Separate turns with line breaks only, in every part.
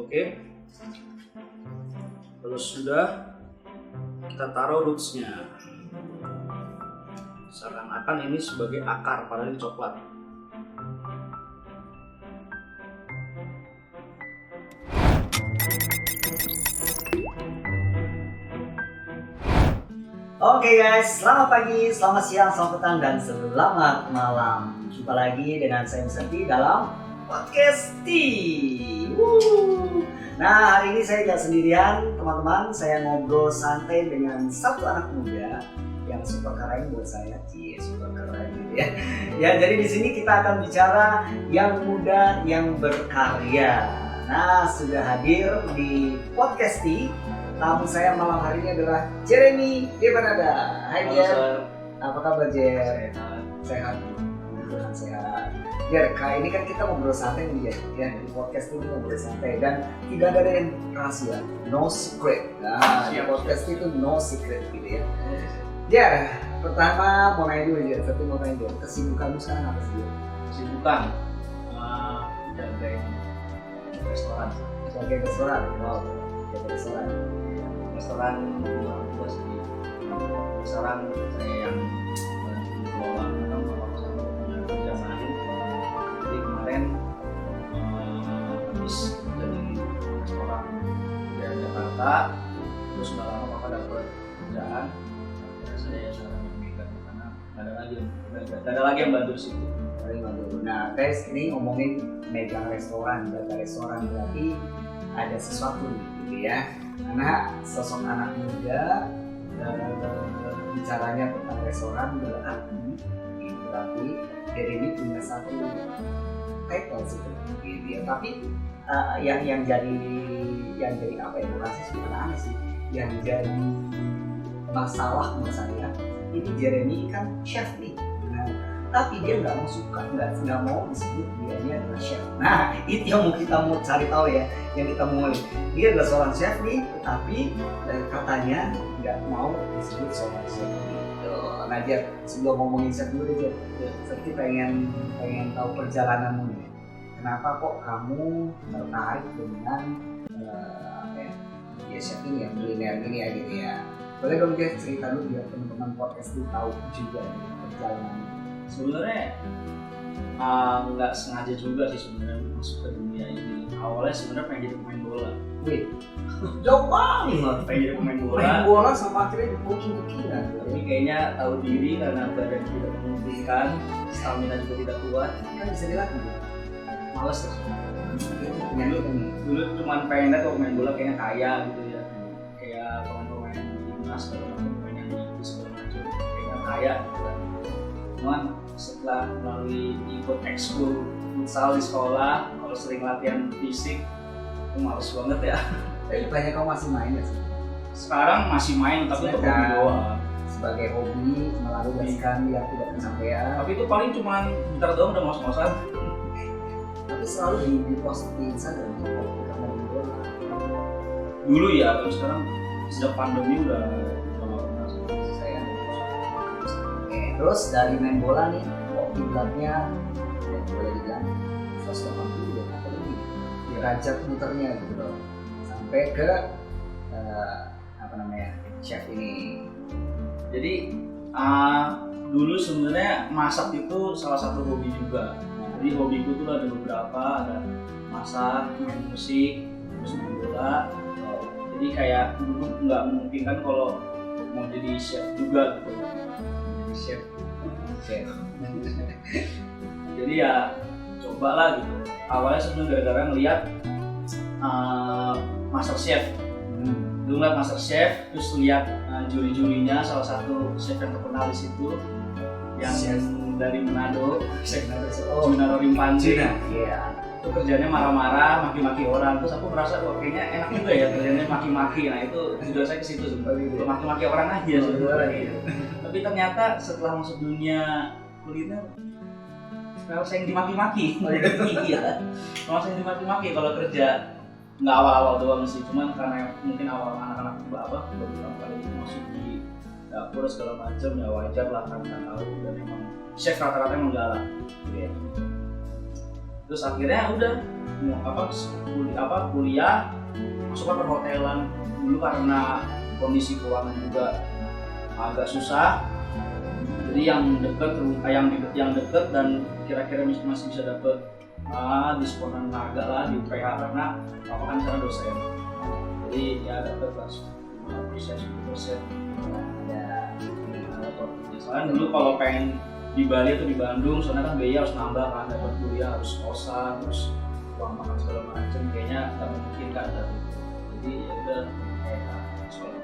Oke. Terus sudah kita taruh rootsnya. Seakan-akan ini sebagai akar pada coklat.
Oke guys, selamat pagi, selamat siang, selamat petang, dan selamat malam. Jumpa lagi dengan saya Serti dalam Podcast T. Nah, hari ini saya tidak sendirian, teman-teman. Saya ngobrol santai dengan satu anak muda yang super keren buat saya. Super keren gitu ya. Ya, jadi di sini kita akan bicara yang muda yang berkarya. Nah, sudah hadir di Podcast T. Tamu saya malam hari ini adalah Jeremy Devanada. Hai Jer, apa kabar Jer? Sehat. Sehat. Jer, kali ini kan kita ngobrol santai nih ya. Di podcast ini ngobrol santai dan tidak ada yang rahasia, no secret. Nah, di podcast itu no secret gitu ya. Jer, pertama mau nanya dulu Jer, tapi mau nanya dulu, kesibukanmu sekarang apa sih Jer?
Kesibukan jagain restoran.
Sebagai restoran, wow, jaga restoran.
Restoran juga sih. Restoran saya yang kelola kalau saya punya kerja lain. Jadi kemarin habis jadi restoran di Jakarta, terus nggak lama Bapak dapat kerjaan. Saya sekarang yang megang karena ada lagi yang bantu di situ.
Nah guys, ini ngomongin megang restoran, jaga restoran berarti ada sesuatu gitu ya. Karena sosok anak muda bicaranya tentang restoran berarti berarti dari ini punya satu title gitu ya. Tapi yang jadi apa ya, bukan sih sebenarnya aneh sih, yang jadi masalah menurut saya ini Jeremy kan chef nih. Tapi dia nggak mau disebut dia adalah chef. Nah itu yang kita mau cari tahu ya, yang kita mau lihat. Dia adalah seorang chef nih, tetapi katanya nggak mau disebut seorang chef gitu. Nah dia sebelum ngomongin chef dulu dia, seperti pengen tahu perjalananmu nih. Kenapa kok kamu tertarik dengan chef ini ya, kuliner ini ya gitu ya. Boleh dong dia cerita dulu biar teman-teman podcast itu tahu juga perjalanannya.
Sebenarnya nggak sengaja juga sih sebenarnya masuk ke dunia ini. Awalnya sebenarnya pengen jadi pemain bola.
Wih, jauh banget.
Pengen jadi pemain bola.
Main bola sama akhirnya di coaching kekinian.
Tapi kayaknya tahu diri karena badan tidak memungkinkan, stamina juga tidak kuat.
Kan bisa dilatih.
Males terus. Dulu cuma pengen lihat pemain bola kayaknya kaya gitu ya. Kayak pemain timnas atau pemain yang di segala macam kayaknya kaya gitu kan. Cuman setelah melalui ikut ekskul futsal di sekolah, kalau sering latihan fisik itu males banget ya.
Tapi banyak kamu masih main ya sih?
Sekarang masih main tapi untuk hobi doang.
Sebagai hobi melarutkan yang tidak pencapaian.
Tapi itu paling cuma bentar doang udah ngos-ngosan.
Tapi selalu di post di Instagram kita main bola.
Dulu ya, tapi sekarang sejak pandemi udah
saya. Terus dari main bola nih, kok kiblatnya ya boleh dibilang 180 ya atau lebih derajat muternya gitu loh, sampai ke chef ini.
Jadi dulu sebenarnya masak itu salah satu hobi juga. Jadi hobiku tuh ada beberapa, ada masak, main musik, terus main bola. Jadi kayak dulu nggak memungkinkan kalau mau jadi chef juga gitu. Chef. Jadi ya cobalah gitu. Awalnya sebenarnya gara-gara ngeliat MasterChef. Dulu ngeliat MasterChef, terus lihat juri-jurinya, salah satu chef yang terkenal di situ yang dari Manado, Chef Junaro Rimpande.
Iya.
Itu kerjanya marah-marah, maki-maki orang. Terus aku merasa kok kayaknya enak juga ya kerjanya maki-maki. Nah itu juga saya ke situ sebenarnya. Maki-maki orang aja sebenarnya. Tapi ternyata setelah masuk dunia kuliner, kalau saya yang dimaki-maki. Iya. Kalau saya yang dimaki-maki kalau kerja nggak awal-awal doang sih, cuman karena mungkin awal anak-anak baru pertama kali masuk di dapur segala macam ya wajar lah karena tahu dan memang chef rata-rata emang galak gitu ya. Terus akhirnya udah kuliah masuk ke perhotelan dulu karena kondisi keuangan juga agak susah. Jadi yang deket dan kira-kira masih bisa dapet diskonan harga lah di UPH karena apa kan cara dosen. Jadi ya dapet lah 5%, 10%.
Ya,
Soalnya dulu kalau pengen di Bali atau di Bandung, soalnya kan biaya harus nambah kan, dapat kuliah harus kosan, terus uang makan segala macam, kayaknya nggak mungkin kan dari itu. Jadi ya udah kayak sekolah.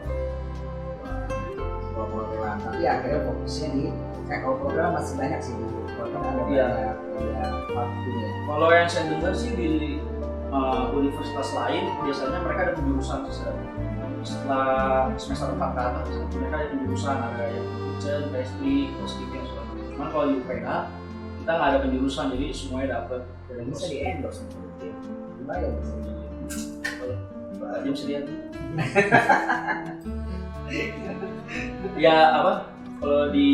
program tapi akhirnya fokusnya di kalau program masih banyak sih di program ada banyak waktu ya.
Kalau yang saya dengar sih di universitas lain biasanya mereka ada penjurusan setelah semester 4 ke atas mereka ada penjurusan, ada yang kitchen, pastry, housekeeping segala macam. Cuman kalau di UPH kita nggak ada penjurusan jadi semuanya dapat.
Dan bisa di endorse ya. Lumayan bisa di
jam sedia ya apa kalau di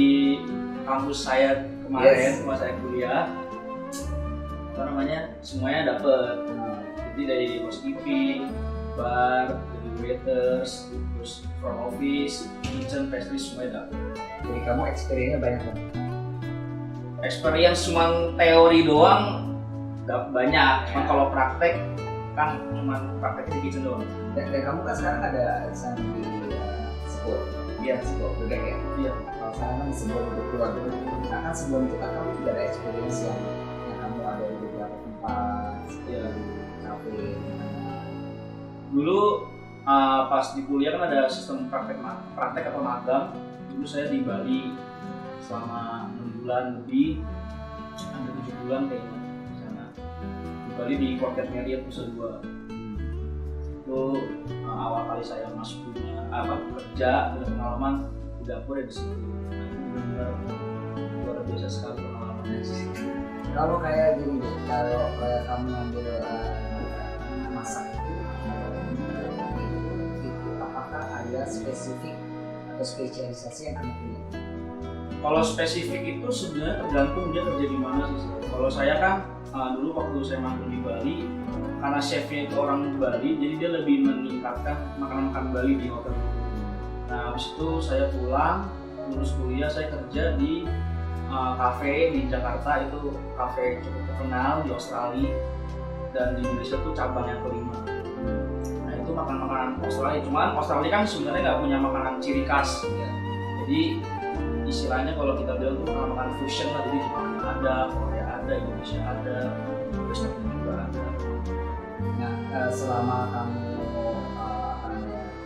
kampus saya kemarin pas saya kuliah apa namanya semuanya dapat. Jadi dari housekeeping, bar, dari waiters, terus front office, kitchen, pastry semuanya dapat.
Jadi kamu experience-nya banyak kan?
Experience cuma teori doang banyak, cuman kalau praktek kan cuma prakteknya di kitchen doang.
Dan kamu kan sekarang ada arisan di Sebuah. Iya, Sebuah Bebek ya?
Iya.
Kalau sekarang kan Sebuah Bebek keluar dulu. Nah kan sebelum itu kan kamu juga ada experience yang kamu ada di beberapa tempat,
Iya.
di kafe.
Dulu pas di kuliah kan ada sistem praktek atau magang. Dulu saya di Bali selama 6 bulan lebih, hampir 7 bulan kayaknya di sana. Di Bali di Quartet Marriott Nusa Dua. Itu awal kali saya masuk dunia kerja dan pengalaman di dapur ya di situ. Benar-benar luar biasa sekali pengalamannya di situ.
Kalau kayak gini deh, kalau kayak kamu ngambil masak itu apakah ada spesifik atau spesialisasi yang kamu punya?
Kalau spesifik itu sebenarnya tergantung dia kerja di mana sih. Kalau saya kan dulu waktu saya magang di Bali, karena chefnya itu orang Bali, jadi dia lebih meningkatkan makanan-makanan Bali di hotel. Nah, habis itu saya pulang, lulus kuliah, saya kerja di kafe di Jakarta, itu kafe cukup terkenal di Australia dan di Indonesia tuh cabang yang kelima. Nah, itu makanan-makanan Australia, cuman Australia kan sebenarnya nggak punya makanan ciri khas ya. Jadi istilahnya kalau kita bilang tuh makanan fusion lah, jadi Jepang ada, Korea ada, Indonesia ada, Western juga ada.
Nah, selama kamu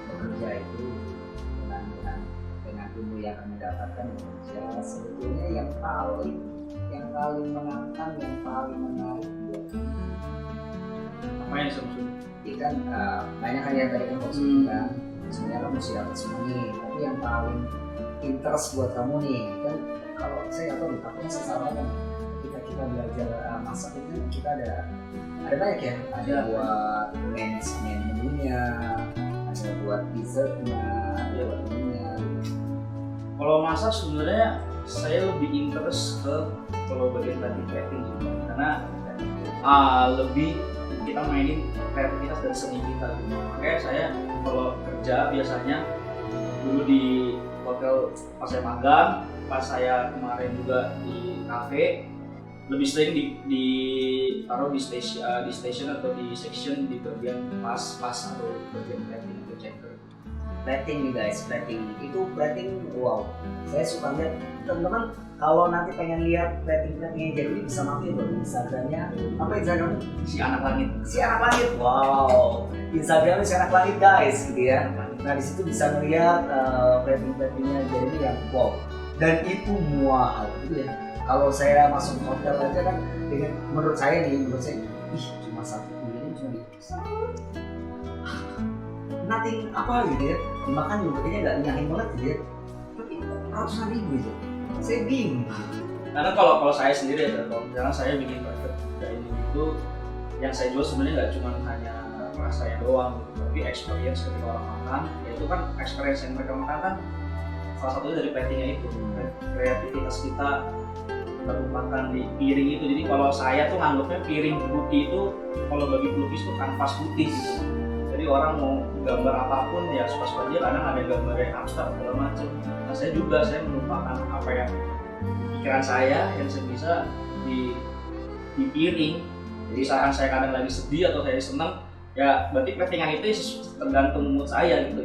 bekerja itu dengan ilmu yang kamu dapatkan bekerja, sebetulnya yang paling menantang, yang paling menarik buat kamu
Apa yang sebetulnya?
itu kan banyak kan yang tadi kan konsumsi kan, sebenarnya kamu mesti dapat semua nih, tapi yang paling interest buat kamu nih kan, kalau saya nggak tahu di kampus sekarang kan ketika kita belajar masak itu kita ada banyak ya, ada buat manajemen menunya, ada buat dessertnya, ada buat menunya.
Kalau masak sebenarnya saya lebih interest ke kalau bagian tadi plating gitu. Karena lebih kita mainin kreativitas dan seni kita gitu. Makanya saya kalau kerja biasanya dulu di hotel pas saya magang, pas saya kemarin juga di kafe, lebih sering ditaruh di station atau di section di bagian pas atau bagian plating atau checker.
Plating nih guys, plating itu wow, saya suka lihat teman-teman. Kalau nanti pengen lihat platingnya jadi bisa mampir loh di Instagramnya. Apa Instagram?
Si anak langit.
Si anak langit. Wow, Instagramnya si anak langit guys, gitu ya. Nah di situ bisa melihat platingnya jadi yang wow. Dan itu mahal gitu ya. Kalau saya masuk hotel aja kan, dengan menurut saya, cuma satu piring cuma nothing apa gitu ya. Dimakan juga kayaknya nggak nyahin banget gitu ya. Tapi ratusan ribu gitu. Saya bingung.
Karena kalau saya sendiri ya, kalau misalnya saya bikin private dining itu, yang saya jual sebenarnya nggak cuma hanya rasanya doang, gitu, tapi experience ketika orang makan, yaitu kan experience yang mereka makan kan salah satunya dari platingnya itu, kreativitas kita terlupakan di piring itu. Jadi kalau saya tuh nganggapnya piring putih itu, kalau bagi pelukis itu kanvas putih gitu. Jadi orang mau gambar apapun ya suka-suka aja, kadang ada gambar yang abstrak segala macam. Nah saya juga, saya melupakan apa yang pikiran saya yang bisa di piring. Jadi misalkan saya kadang lagi sedih atau saya senang, ya berarti platingan itu tergantung mood saya gitu.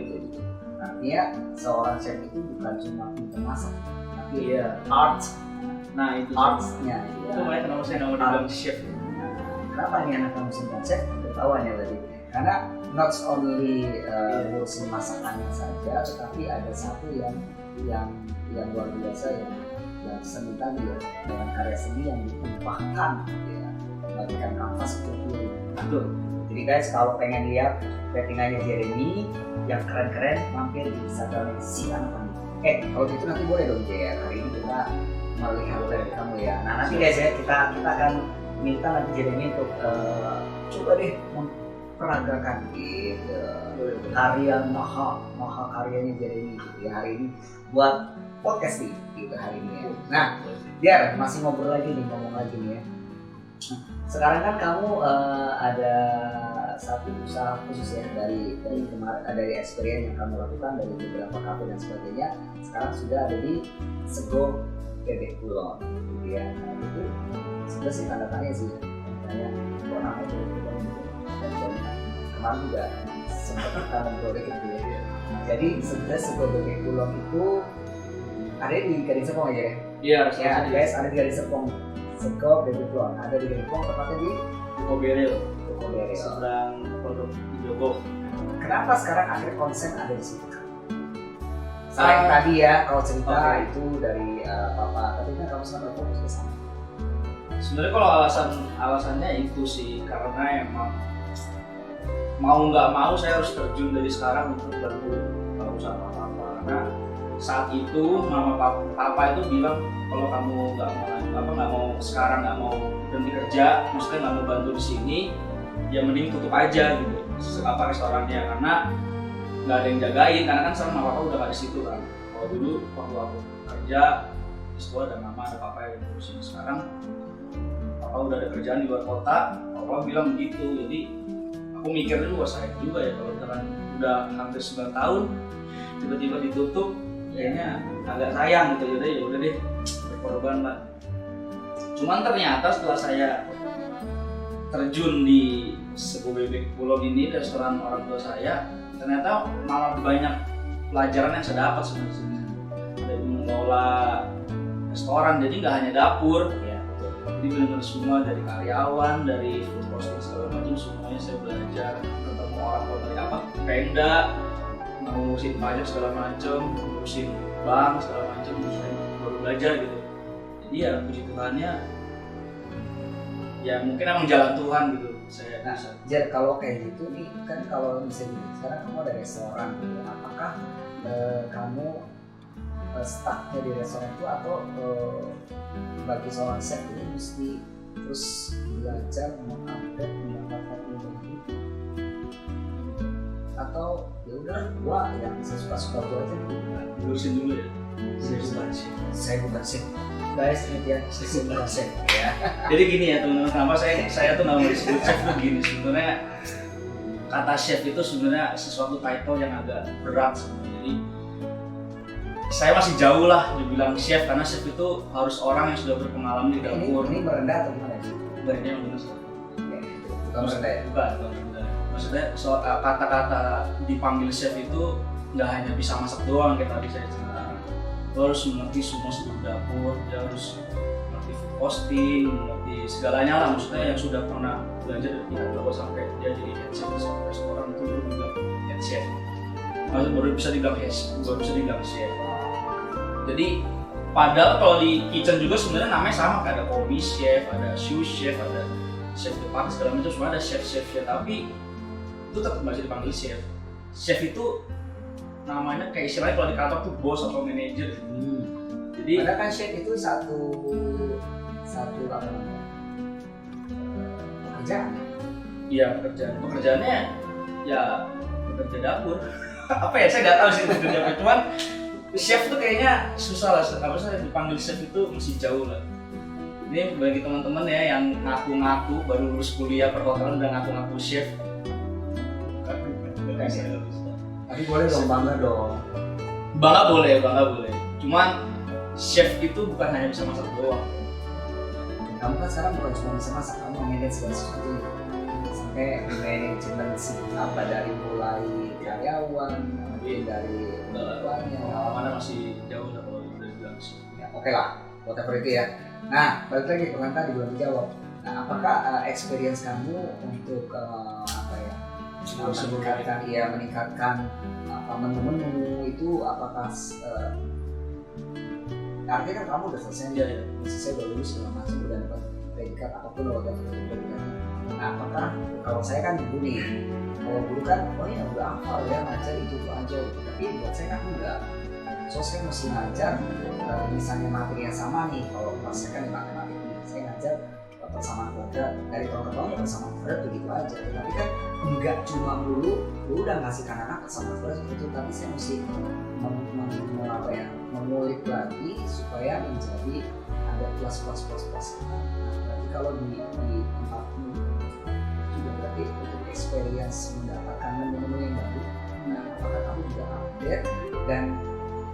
Artinya seorang chef itu bukan cuma pintar masak, tapi
Iya.
art,
Nah itu
artsnya.
itu makanya kenapa saya mau dibilang chef.
Nah, kenapa ini anak kamu simpan chef? Ketahuannya tadi. Karena not only ngurusin masakannya saja, tetapi ada satu yang luar biasa yang seni tadi ya, dengan karya seni yang ditumpahkan ya, bagikan kanvas untuk piring.
Betul.
Jadi guys, kalau pengen lihat platingannya Jeremy yang keren-keren, mampir di Instagramnya si anak ini. Kalau gitu nanti boleh dong Jaya, hari ini kita melihat dari kamu ya. Nah nanti guys ya, kita akan minta nanti Jeremy untuk coba deh memperagakan gitu karya maha karyanya Jeremy gitu ya hari ini buat podcast nih gitu hari ini ya. Nah biar masih ngobrol lagi nih, ngomong lagi nih ya. Sekarang kan kamu ada satu usaha khusus ya dari kemarin, dari experience yang kamu lakukan dari beberapa kafe dan sebagainya. Sekarang sudah ada di Sego Bebek Kulon gitu ya. Nah itu sudah sih tanda tanya sih, tanya orang itu dan kemarin juga sempat kita ngobrol gitu ya. Jadi sebenarnya Sego Bebek Kulon itu ada di Gading Serpong aja ya?
Iya,
ya guys, ada di Gading Serpong. Sego Bebek Kulon ada di Gading Serpong, tepatnya di
Koberil.
Sedang
produk di Jogok.
Kenapa sekarang akhirnya konsen ada di situ? Selain tadi ya, kalau cerita itu dari papa, tapi kan kamu sekarang fokus ke sana.
Sebenarnya kalau alasannya itu sih karena emang mau nggak mau saya harus terjun dari sekarang untuk bantu usaha papa. Karena saat itu mama papa itu bilang kalau kamu nggak mau sekarang, nggak mau berhenti kerja, maksudnya nggak mau bantu di sini, ya mending tutup aja gitu restorannya, karena nggak ada yang jagain. Karena kan sekarang mama papa udah nggak di situ kan. Kalau dulu waktu aku kerja di sekolah ada mama ada papa yang ngurusin. Sekarang papa udah ada kerjaan di luar kota, papa bilang begitu. Jadi aku mikir dulu, wah sayang juga ya kalau misalkan udah hampir 9 tahun tiba-tiba ditutup, kayaknya agak sayang gitu. Ya udah deh berkorban lah. Cuman ternyata setelah saya terjun di Sego Bebek Kulon ini, restoran orang tua saya, ternyata malah banyak pelajaran yang saya dapat sebenarnya dari mengelola restoran. Jadi nggak hanya dapur ya, jadi benar-benar semua dari karyawan, dari food posting segala macam, semuanya saya belajar. Ketemu orang tua dari apa, Pemda, ngurusin pajak segala macam, ngurusin bank segala macam, saya baru belajar gitu. Jadi ya puji Tuhannya, ya mungkin emang jalan Tuhan gitu. Saya bisa.
Jar, kalau kayak gitu nih kan, kalau misalnya sekarang kamu ada restoran gitu, apakah kamu stucknya di restoran itu atau bagi seorang chef itu mesti terus belajar mengupdate, mendapatkan ilmu, atau ya udah gua yang bisa suka-suka gua aja
Lurusin dulu ya.
saya bukan chef guys, ini dia saya bukan chef ya.
Jadi gini ya teman-teman, kenapa saya tuh nggak mau disebut chef tuh gini. Sebenarnya kata chef itu sebenarnya sesuatu title yang agak berat sebenarnya. Jadi saya masih jauh lah dibilang chef, karena chef itu harus orang yang sudah berpengalaman di dapur.
Ini merendah atau gimana sih?
Dari yang benar sih.
Bukan merendah ya?
Bukan merendah. Maksudnya kata-kata dipanggil chef itu nggak hanya bisa masak doang kayak tadi saya cerita. Lo harus mengerti semua seluruh dapur, dia harus mengerti food posting, mengerti segalanya lah. Maksudnya yang sudah pernah belajar dari pihak dapur sampai dia jadi head chef di suatu restoran itu baru bilang head chef. Maksudnya baru bisa dibilang chef. Jadi padahal kalau di kitchen juga sebenarnya namanya sama, ada commis chef, ada sous chef, ada chef de partie segala macam, semua ada chef-chefnya, tapi itu tetap masih dipanggil chef. Chef itu namanya kayak istilahnya kalau di kantor tuh bos atau manajer. Jadi
padahal kan chef itu satu apa namanya, pekerjaan.
Iya, pekerjaannya ya bekerja dapur. Apa ya, saya nggak tahu sih bekerja apa, cuman chef tuh kayaknya susah lah. Apa sih dipanggil chef itu masih jauh lah. Ini bagi teman-teman ya yang ngaku-ngaku baru lulus kuliah perhotelan udah ngaku-ngaku chef.
Tapi boleh dong, bangga dong.
Bangga boleh. Cuman chef itu bukan hanya bisa masak doang.
Kamu kan sekarang bukan cuma bisa masak, kamu manage segala sesuatu. Sampai manajemen apa dari mulai karyawan, dari
Pengalamannya masih jauh lah kalau udah bilang sih.
ya, oke lah, whatever itu ya. Nah, balik lagi pertanyaan tadi belum dijawab. Nah, apakah experience kamu untuk meningkatkan apa menu-menu itu apakah artinya kan kamu udah selesai udah lulus segala macam udah dapat predikat apapun whatever predikatnya. Nah, apakah kalau saya kan dulu nih, kalau dulu kan ya udah hafal ya ngajar itu aja gitu. Tapi buat saya kan enggak. So saya mesti ngajar misalnya materi yang sama nih. Kalau pas saya kan di matematik nih, saya ngajar persamaan kuadrat dari tahun ke tahun ya persamaan kuadrat begitu aja. Tapi kan enggak cuma dulu udah ngasih ke anak persamaan kuadrat gitu, tapi saya mesti mengulik lagi supaya menjadi ada plus. Berarti kalau di tempatmu juga berarti untuk experience mendapatkan menu-menu yang baru. Nah, apakah kamu juga update dan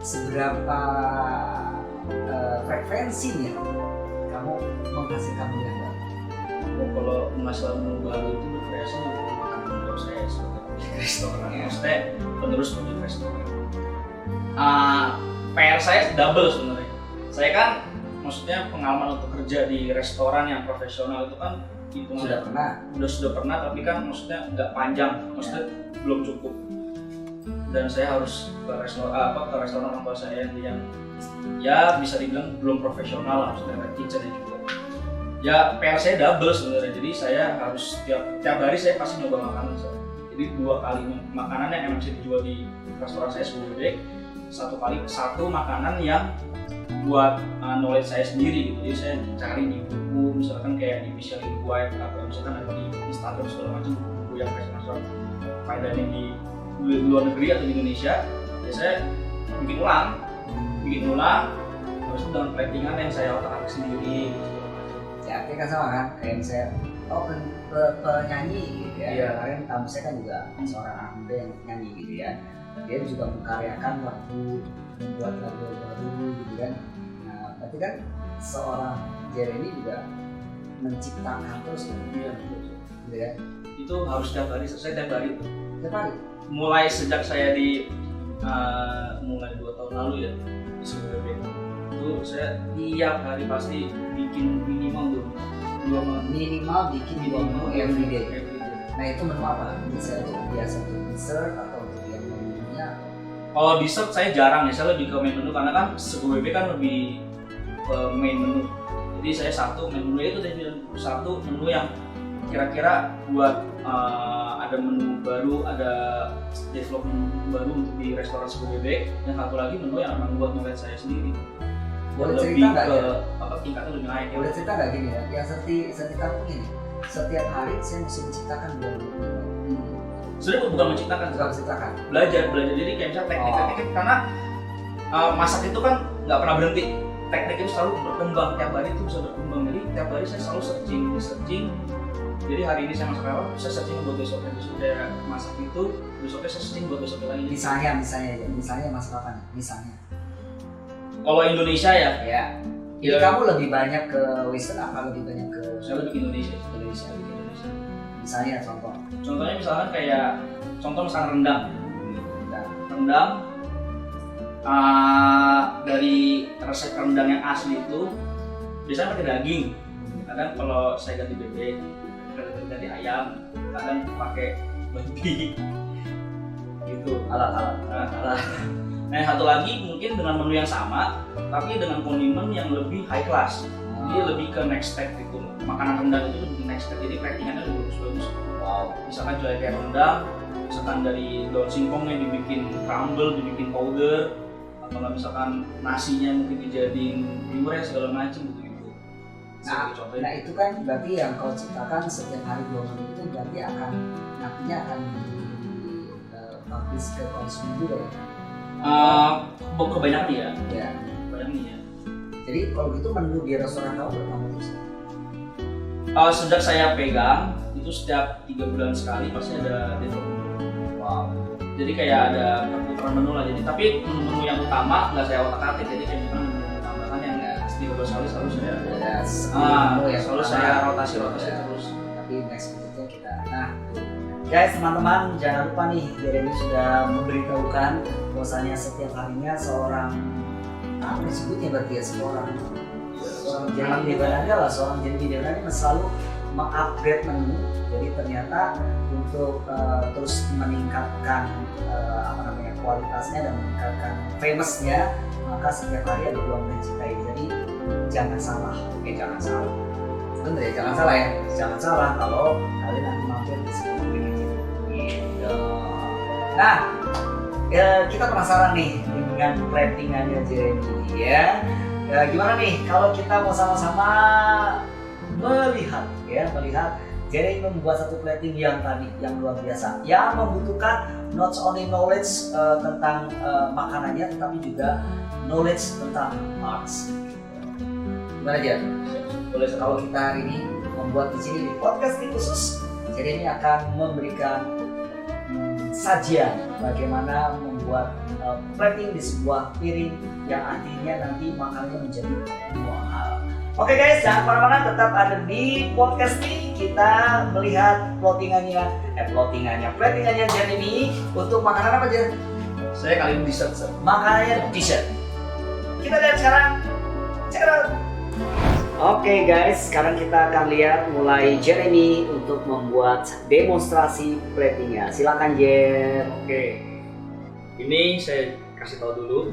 seberapa frekuensinya kamu menghasilkan menu yang baru?
Kalau masalah menu baru itu berkreasi bukan menurut saya sebagai restoran. Maksudnya penerus menuju restoran. PR saya double sebenarnya. Saya kan maksudnya pengalaman untuk kerja di restoran yang profesional itu kan sudah pernah tapi kan maksudnya nggak panjang, maksudnya belum cukup. Dan saya harus ke restoran orang tua saya yang ya bisa dibilang belum profesional lah, maksudnya kitchennya juga. Ya PR saya double sebenarnya. Jadi saya harus tiap hari saya pasti nyoba makanan saya. Jadi 2 kali makanan yang emang bisa dijual di restoran saya sebelumnya. Satu makanan yang buat knowledge saya sendiri gitu. Jadi saya cari di buku misalkan kayak di Michelin Guide atau misalkan ada di Instagram segala macam buku yang restoran fine dining di luar negeri atau di Indonesia. Ya saya bikin ulang terus dengan platingan yang saya otak-atik sendiri gitu, segala macam.
Ya artinya kan sama kan kayak misalnya penyanyi gitu ya.
Iya.
Kemarin tamu saya kan juga seorang anak muda yang nyanyi gitu ya. Dia juga mengkaryakan lagu, membuat lagu baru gitu kan. Nah, berarti kan seorang Jeremy juga menciptakan terus gitu ya.
Itu harus tiap hari, saya tiap hari.
Tiap hari?
Mulai sejak saya mulai 2 tahun lalu ya di SBB itu saya tiap hari pasti bikin minimal 2
menu everyday. Nah itu menu apa? Bisa untuk biasa untuk dessert atau untuk yang menunya?
Kalau dessert saya jarang ya, saya lebih ke main menu karena kan SBB kan lebih main menu. Jadi saya satu menu itu satu menu yang kira-kira buat ada menu baru, ada development baru untuk di restoran SBB. Yang satu lagi menu yang memang buat knowledge saya sendiri.
Boleh cerita nggak ya?
Tingkatnya lebih naik.
Boleh cerita nggak gini ya? Yang seperti kamu gini, setiap hari saya mesti menciptakan 2 menu.
Sebenarnya bukan menciptakan, belajar. Jadi kayak misalnya teknik karena masak itu kan nggak pernah berhenti. Teknik itu selalu berkembang, tiap hari itu bisa berkembang. Jadi tiap hari saya selalu searching. Jadi hari ini saya masak apa, saya searching buat besoknya. Saya masak itu, besoknya saya searching buat besoknya lagi.
Misalnya masak apa nih? Misalnya.
Kalau Indonesia ya.
Jadi kamu lebih banyak ke Western apa lebih banyak ke?
Saya lebih ke Indonesia.
Misalnya contohnya
misalkan kayak misalkan rendang. Dari resep rendang yang asli itu biasanya pakai daging. Kadang kalau saya ganti bebek, ganti ayam, kadang pakai babi. Gitu. Alat. Nah, satu lagi mungkin dengan menu yang sama, tapi dengan kondimen yang lebih high class. Jadi lebih ke next step gitu. Makanan rendang itu lebih next step, jadi packingannya lebih bagus. Wow. Misalkan jual kayak rendang, misalkan dari daun singkong yang dibikin crumble, dibikin powder, atau nggak misalkan nasinya mungkin dijadiin puree segala macam gitu.
Nah itu kan berarti yang kau ciptakan setiap hari 2 menu itu berarti nantinya akan publish ke konsumen juga ya?
Kebanyakan ya.
Ya.
Kebanyakan ya.
Jadi kalau gitu menu di restoran kamu berapa terus?
Sejak saya pegang itu setiap 3 bulan sekali pasti ada development.
Wow.
Jadi kayak ada perputaran menu lah. Jadi tapi menu yang utama nggak saya otak-atik. Jadi kayak misalnya menu tambahan yang 13 kali selalu saya selalu saya rotasi terus.
Tapi next berikutnya kita. Nah, guys teman-teman jangan lupa nih Jeremy sudah memberitahukan bahwasanya setiap harinya seorang apa disebutnya berarti ya seorang Jeremy Dewananda lah, seorang Jeremy Dewananda selalu mengupgrade menu. Jadi ternyata untuk terus meningkatkan kualitasnya dan meningkatkan famousnya, maka setiap hari ada peluang mencintai. Jadi jangan salah, jangan salah. Bener ya, jangan salah ya, jangan salah kalau kalian nanti mampir di sebuah gitu. Nah, kita penasaran nih dengan platingannya Jeremy ya. Gimana nih kalau kita mau sama-sama melihat Jeremy membuat satu plating yang luar biasa, yang membutuhkan not only knowledge tentang makanannya, tetapi juga knowledge tentang arts. Gimana aja? Boleh kalau kita hari ini membuat di sini di podcast ini khusus, Jeremy akan memberikan sajian bagaimana membuat plating di sebuah piring yang artinya nanti makanannya menjadi mahal. Oke guys, jangan kemana-mana, tetap ada di podcast ini. Kita melihat platingannya Jeremy untuk makanan apa aja?
Saya kali ini dessert.
Makanannya dessert. Kita lihat sekarang. Check it out. Oke guys, sekarang kita akan lihat mulai Jeremy untuk membuat demonstrasi platingnya. Silakan Jer.
Oke, ini saya kasih tahu dulu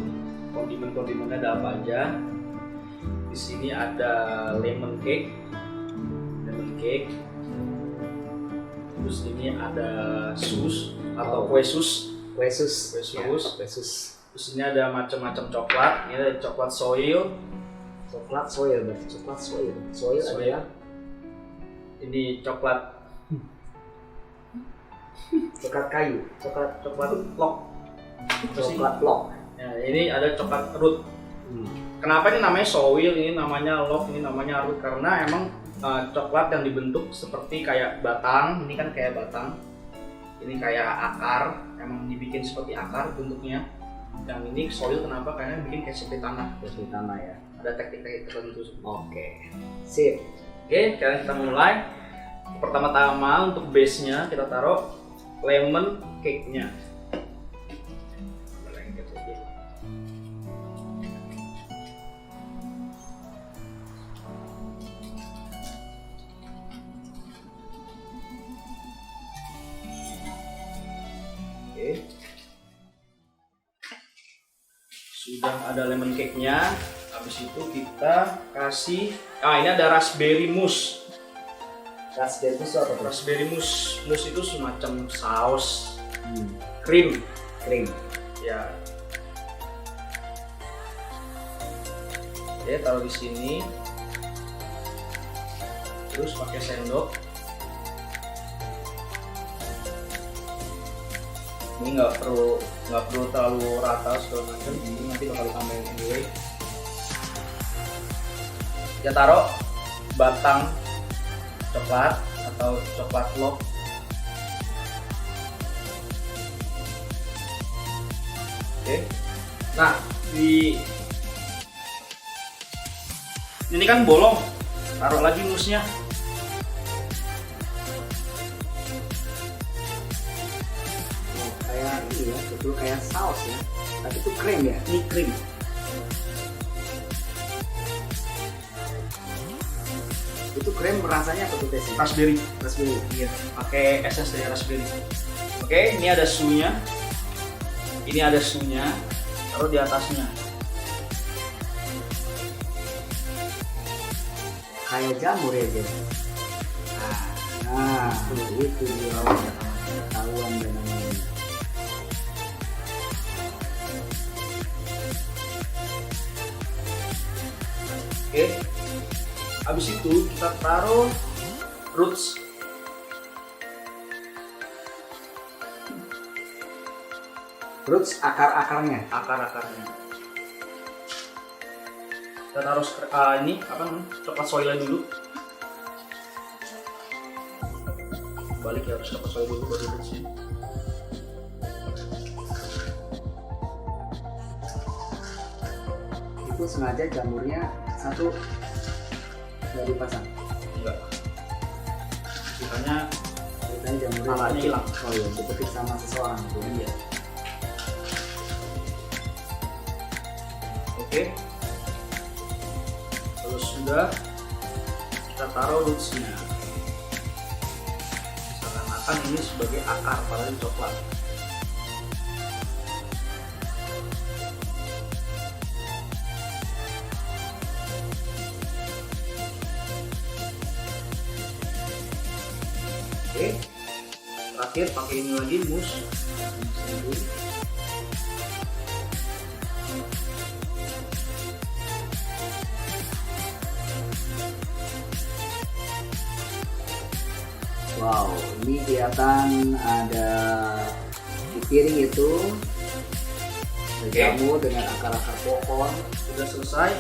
kondimennya ada apa aja. Di sini ada lemon cake, terus ini ada sus atau kue sus. Terus ini ada macam-macam coklat. Ini ada coklat soil. Soil adalah ini coklat
kayu,
coklat lock.
Ya,
ini ada coklat root. Kenapa ini namanya soil, ini namanya lock, ini namanya root? Karena emang coklat yang dibentuk seperti kayak batang. Ini kan kayak batang, ini kayak akar, emang dibikin seperti akar bentuknya. Yang ini soil kenapa? Karena bikin kayak seperti tanah ya. Ada teknik-teknik tertentu.
Oke. Sip.
Oke, sekarang kita mulai. Pertama-tama untuk base-nya kita taruh lemon cake-nya. Oke. Sudah ada lemon cake-nya. Habis itu kita kasih, ini ada raspberry mousse.
Raspberry mousse apa tuh?
Raspberry mousse itu semacam saus krim. Ya. Oke, taruh di sini. Terus pakai sendok. Ini nggak perlu terlalu rata segala macam. Ini nanti bakal ditambahin anyway. Kita taruh batang coklat atau coklat lock. Oke. Nah, ini kan bolong. Taruh lagi mousse-nya.
Kayak ini ya, betul kayak saus ya. Tapi itu krim ya, ini krim. Itu krim rasanya apa tuh tesnya?
Raspberry.
Iya.
Pakai essence dari raspberry. Oke, ini ada sunya. Taruh di atasnya.
Kayak jamur ya dia. Nah, itu dia. Tahuan dan namanya.
Oke. Habis itu kita taruh roots.
Roots akar-akarnya.
Kita taruh ini apa namanya? Coklat soyla dulu. Balik ya, harus coklat soy dulu baru bersih.
Itu sengaja jamurnya satu nggak dipasang.
Enggak. Sisanya
Jamurnya
malanya hilang.
Oh iya, dipetik sama seseorang gitu.
Iya. Oke. Terus sudah kita taruh rootsnya. Seakan-akan ini sebagai akar pada coklat. Oke. Terakhir pakai ini lagi mousse.
Wow, ini kelihatan ada di piring itu jamu dengan akar-akar pohon.
Sudah selesai.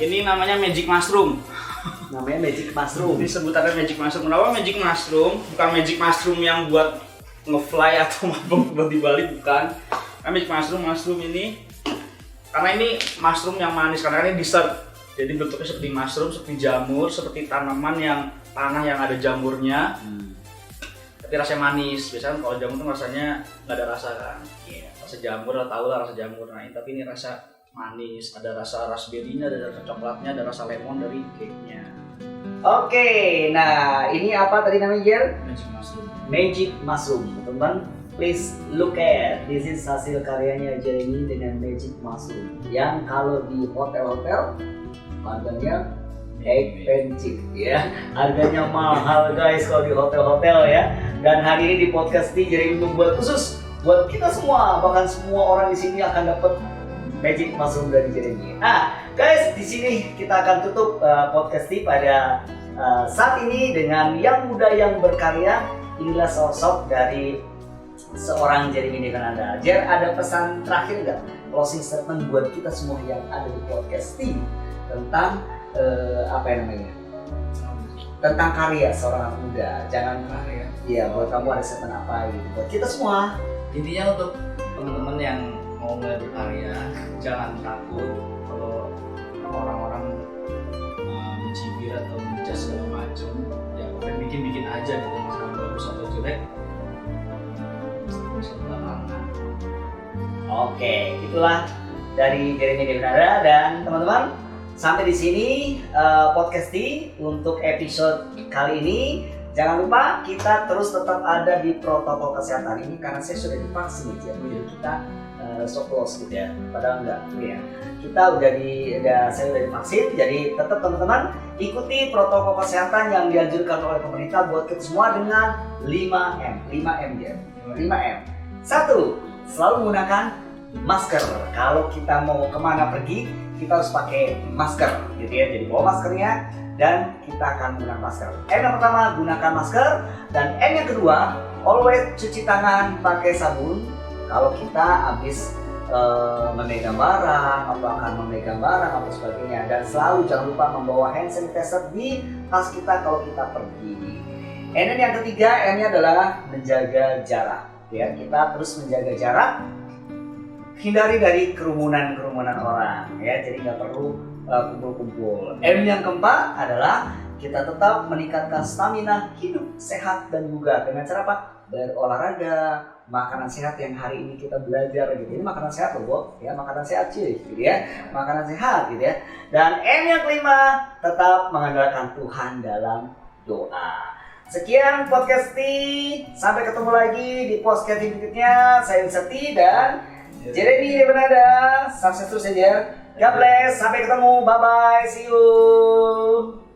Ini
Ini namanya magic mushroom.
namanya magic mushroom.
Ini sebutannya magic mushroom. Kenapa magic mushroom? Bukan magic mushroom yang buat nge-fly atau mabuk buat dibalik, bukan. Nah, magic mushroom ini karena ini mushroom yang manis, karena ini dessert. Jadi bentuknya seperti mushroom, seperti jamur, seperti tanaman yang tanah yang ada jamurnya. Tapi rasanya manis. Biasanya kalau jamur tuh rasanya nggak ada rasa kan. Rasa jamur, tau lah rasa jamur. Nah, tapi ini rasa manis, ada rasa raspberry-nya, ada rasa coklatnya, ada rasa lemon dari cake-nya.
Oke, nah ini apa tadi namanya Jer?
Magic mushroom.
Magic mushroom, teman-teman. Please look at this is hasil karyanya Jeremy dengan magic mushroom. Yang kalau di hotel-hotel harganya expensive ya, harganya mahal guys kalau di hotel-hotel ya. Dan hari ini di podcast ini Jeremy membuat khusus buat kita semua, bahkan semua orang di sini akan dapat magic mushroom dari Jeremy. Nah, guys, di sini kita akan tutup podcast ini pada saat ini dengan yang muda yang berkarya. Inilah sosok dari seorang Jeremy Devananda. Jer, ada pesan terakhir nggak? Closing statement buat kita semua yang ada di podcast ini tentang apa yang namanya? Tentang karya seorang anak muda. Jangan
Karya.
Iya, buat kamu ada statement apa gitu? Buat kita semua.
Intinya untuk teman-teman yang mau mulai berkarya, jangan takut kalau orang-orang mencibir atau menjudge segala macam. Ya pokoknya bikin aja gitu, misalnya bagus atau jelek, bisa belakangan.
Oke, itulah dari Jeremy Devananda dan teman-teman. Sampai di sini podcast ini untuk episode kali ini. Jangan lupa kita terus tetap ada di protokol kesehatan ini karena saya sudah divaksin ya, jadi kita so close gitu ya. Padahal enggak, ya. Kita saya udah divaksin, jadi tetap teman-teman ikuti protokol kesehatan yang dianjurkan oleh pemerintah buat kita semua dengan 5M ya. 5M. 1. Selalu menggunakan masker. Kalau kita mau kemana pergi, kita harus pakai masker gitu ya. Jadi bawa maskernya dan kita akan menggunakan masker. M yang pertama, gunakan masker. Dan M yang kedua, always cuci tangan pakai sabun. Kalau kita habis memegang barang atau akan memegang barang atau sebagainya. Dan selalu jangan lupa membawa hand sanitizer di tas kita kalau kita pergi. And then yang ketiga, M-nya adalah menjaga jarak. Ya, kita terus menjaga jarak. Hindari dari kerumunan orang, ya. Jadi nggak perlu kumpul-kumpul. M yang keempat adalah kita tetap meningkatkan stamina hidup sehat dan bugar dengan cara apa? Berolahraga, makanan sehat yang hari ini kita belajar gitu. Ini makanan sehat loh, Bob. Ya, makanan sehat cuy, gitu ya. Makanan sehat gitu ya. Dan M yang kelima, tetap mengandalkan Tuhan dalam doa. Sekian podcast ini. Sampai ketemu lagi di podcast berikutnya. Saya Wisati dan Jeremy Devananda. Sukses terus ya, God bless. Sampai ketemu. Bye bye. See you.